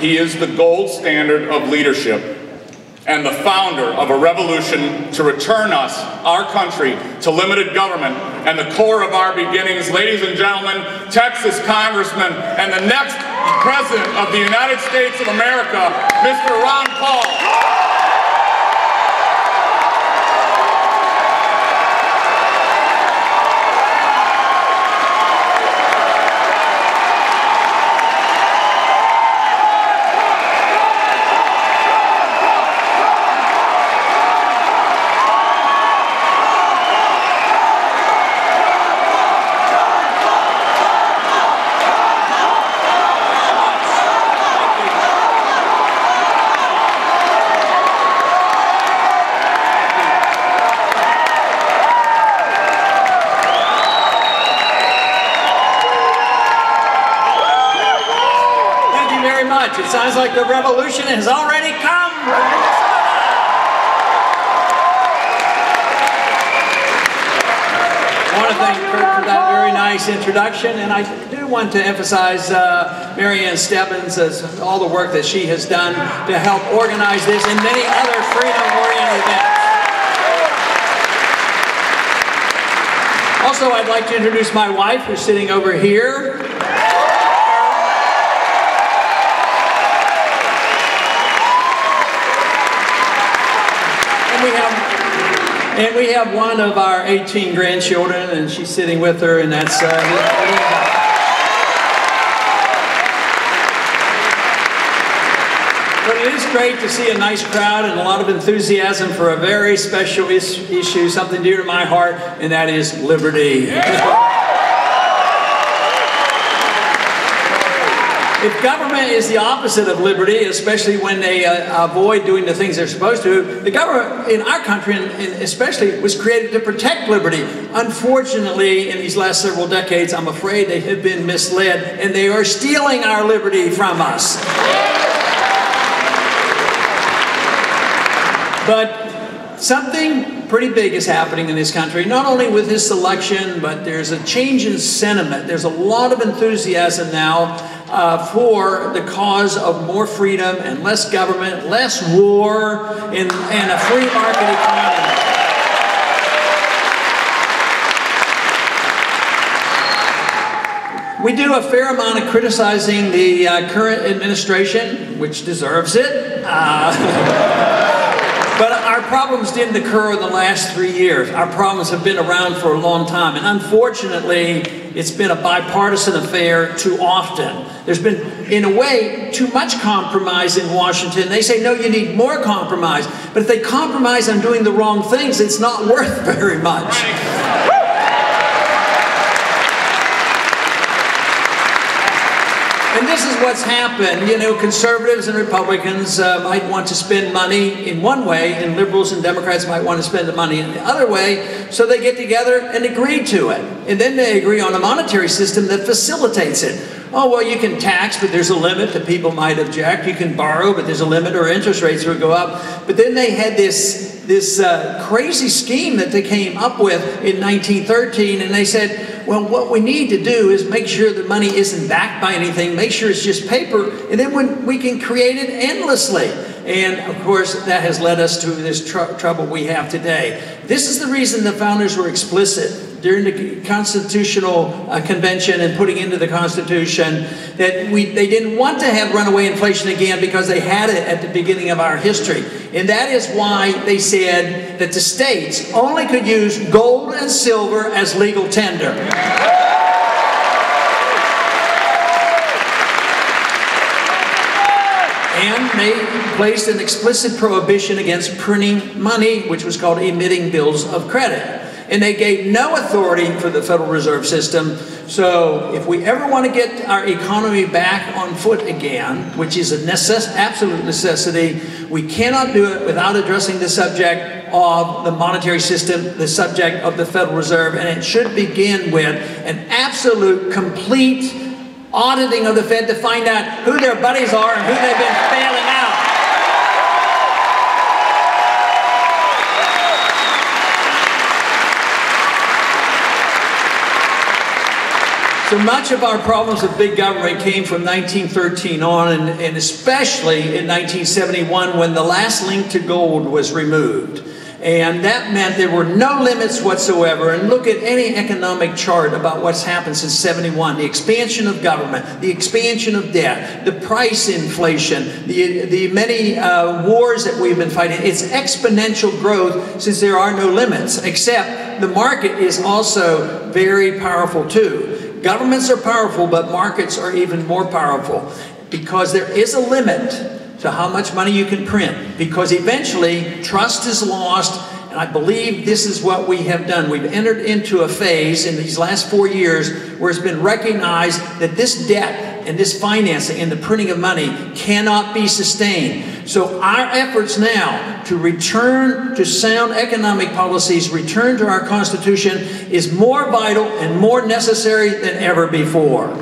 He is the gold standard of leadership and the founder of a revolution to return us, our country, to limited government and the core of our beginnings. Ladies and gentlemen, Texas Congressman and the next President of the United States of America, Mr. Ron Paul. It sounds like the revolution has already come. I want to thank Kurt for that very nice introduction, and I do want to emphasize Mary Ann Stebbins as all the work that she has done to help organize this and many other freedom-oriented events. Also, I'd like to introduce my wife, who's sitting over here. And we have one of our 18 grandchildren, and she's sitting with her, and that's But it is great to see a nice crowd and a lot of enthusiasm for a very special issue, something dear to my heart, and that is liberty. If government is the opposite of liberty, especially when they avoid doing the things they're supposed to, the government in our country, especially, was created to protect liberty. Unfortunately, in these last several decades, I'm afraid they have been misled, and they are stealing our liberty from us. But something pretty big is happening in this country, not only with this election, but there's a change in sentiment. There's a lot of enthusiasm now for the cause of more freedom and less government, less war, and a free market economy. We do a fair amount of criticizing the current administration, which deserves it. But our problems didn't occur in the last 3 years. Our problems have been around for a long time. And unfortunately, it's been a bipartisan affair too often. There's been, in a way, too much compromise in Washington. They say, no, you need more compromise. But if they compromise on doing the wrong things, it's not worth very much. And this is what's happened. You know, conservatives and Republicans might want to spend money in one way, and liberals and Democrats might want to spend the money in the other way, so they get together and agree to it. And then they agree on a monetary system that facilitates it. Oh, well, you can tax, but there's a limit that people might object. You can borrow, but there's a limit, or interest rates will go up. But then they had this crazy scheme that they came up with in 1913, and they said, well, what we need to do is make sure the money isn't backed by anything, make sure it's just paper, and then we can create it endlessly. And of course, that has led us to this trouble we have today. This is the reason the founders were explicit during the Constitutional Convention and putting into the Constitution that they didn't want to have runaway inflation again because they had it at the beginning of our history. And that is why they said that the states only could use gold and silver as legal tender. And they placed an explicit prohibition against printing money, which was called emitting bills of credit. And they gave no authority for the Federal Reserve System. So if we ever want to get our economy back on foot again, which is an absolute necessity, we cannot do it without addressing the subject of the monetary system, the subject of the Federal Reserve, and it should begin with an absolute, complete auditing of the Fed to find out who their buddies are and who they've been failing out. So much of our problems with big government came from 1913 on, and especially in 1971 when the last link to gold was removed. And that meant there were no limits whatsoever. And look at any economic chart about what's happened since '71. The expansion of government, the expansion of debt, the price inflation, the many wars that we've been fighting. It's exponential growth since there are no limits, except the market is also very powerful too. Governments are powerful, but markets are even more powerful because there is a limit to how much money you can print, because eventually trust is lost, and I believe this is what we have done. We've entered into a phase in these last 4 years where it's been recognized that this debt and this financing and the printing of money cannot be sustained. So our efforts now to return to sound economic policies, return to our Constitution, is more vital and more necessary than ever before.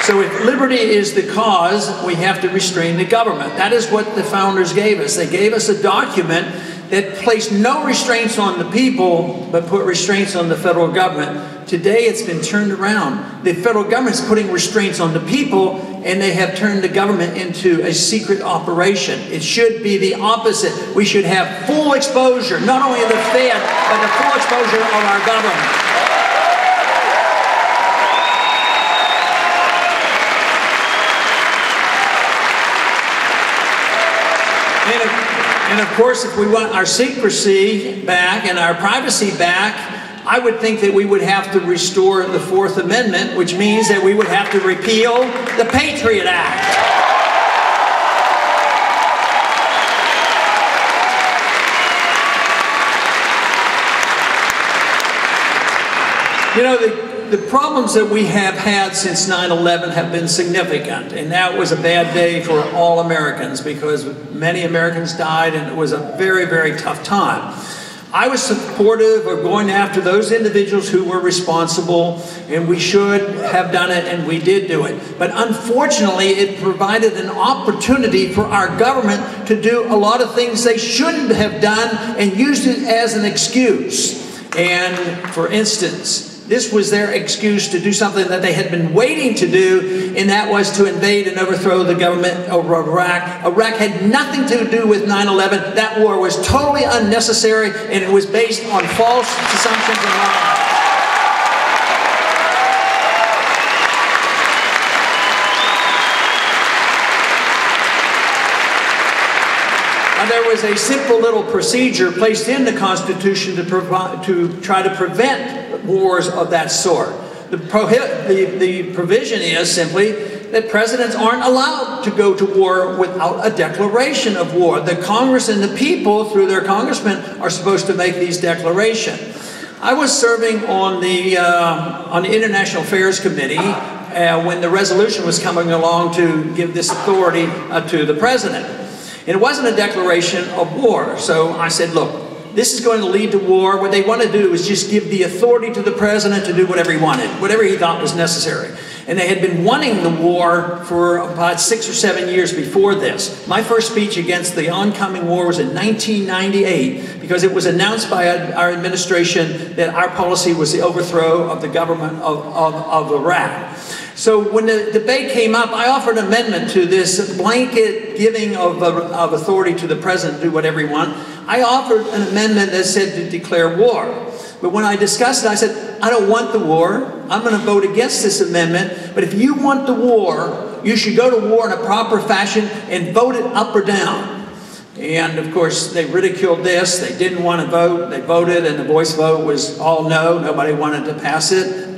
So if liberty is the cause, we have to restrain the government. That is what the founders gave us. They gave us a document that placed no restraints on the people, but put restraints on the federal government. Today it's been turned around. The federal government is putting restraints on the people, and they have turned the government into a secret operation. It should be the opposite. We should have full exposure, not only of the Fed, but the full exposure of our government. And of course, if we want our secrecy back and our privacy back, I would think that we would have to restore the Fourth Amendment, which means that we would have to repeal the Patriot Act. You know, the problems that we have had since 9/11 have been significant, and that was a bad day for all Americans because many Americans died, and it was a very, very tough time. I was supportive of going after those individuals who were responsible, and we should have done it, and we did do it. But unfortunately, it provided an opportunity for our government to do a lot of things they shouldn't have done and used it as an excuse. And for instance, this was their excuse to do something that they had been waiting to do, and that was to invade and overthrow the government of Iraq. Iraq had nothing to do with 9/11. That war was totally unnecessary, and it was based on false assumptions and lies. There was a simple little procedure placed in the Constitution to try to prevent wars of that sort. The provision is simply that presidents aren't allowed to go to war without a declaration of war. The Congress and the people, through their congressmen, are supposed to make these declarations. I was serving on the International Affairs Committee when the resolution was coming along to give this authority to the president. And it wasn't a declaration of war. So I said, look, this is going to lead to war. What they want to do is just give the authority to the president to do whatever he wanted, whatever he thought was necessary. And they had been wanting the war for about 6 or 7 years before this. My first speech against the oncoming war was in 1998 because it was announced by our administration that our policy was the overthrow of the government of Iraq. So when the debate came up, I offered an amendment to this blanket giving of authority to the president to do whatever he wanted. I offered an amendment that said to declare war. But when I discussed it, I said, I don't want the war. I'm going to vote against this amendment. But if you want the war, you should go to war in a proper fashion and vote it up or down. And of course, they ridiculed this. They didn't want to vote. They voted, and the voice vote was all no. Nobody wanted to pass it.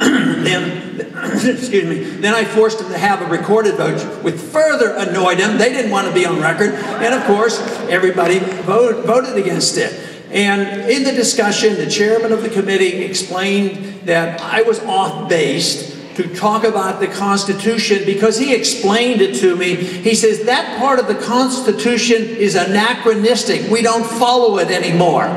Excuse me. Then I forced them to have a recorded vote, which further annoyed them. They didn't want to be on record. And of course, everybody voted against it. And in the discussion, the chairman of the committee explained that I was off-base to talk about the Constitution because he explained it to me. He says, that part of the Constitution is anachronistic. We don't follow it anymore.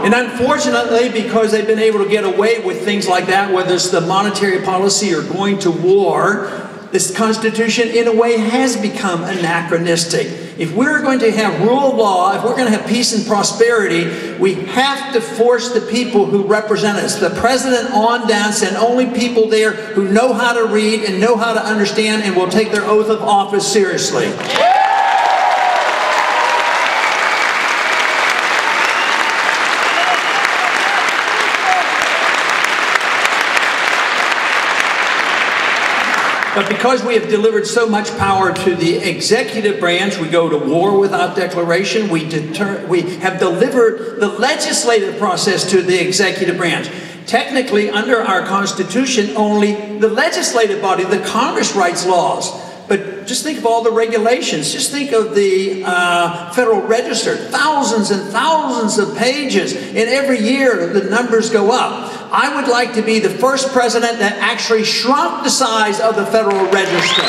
And unfortunately, because they've been able to get away with things like that, whether it's the monetary policy or going to war, this Constitution, in a way, has become anachronistic. If we're going to have rule of law, if we're going to have peace and prosperity, we have to force the people who represent us, the president on down, send only people there who know how to read and know how to understand and will take their oath of office seriously. But because we have delivered so much power to the executive branch, we go to war without declaration. We have delivered the legislative process to the executive branch. Technically, under our Constitution, only the legislative body, the Congress, writes laws. But just think of all the regulations. Just think of the Federal Register, thousands and thousands of pages. And every year, the numbers go up. I would like to be the first president that actually shrunk the size of the Federal Register.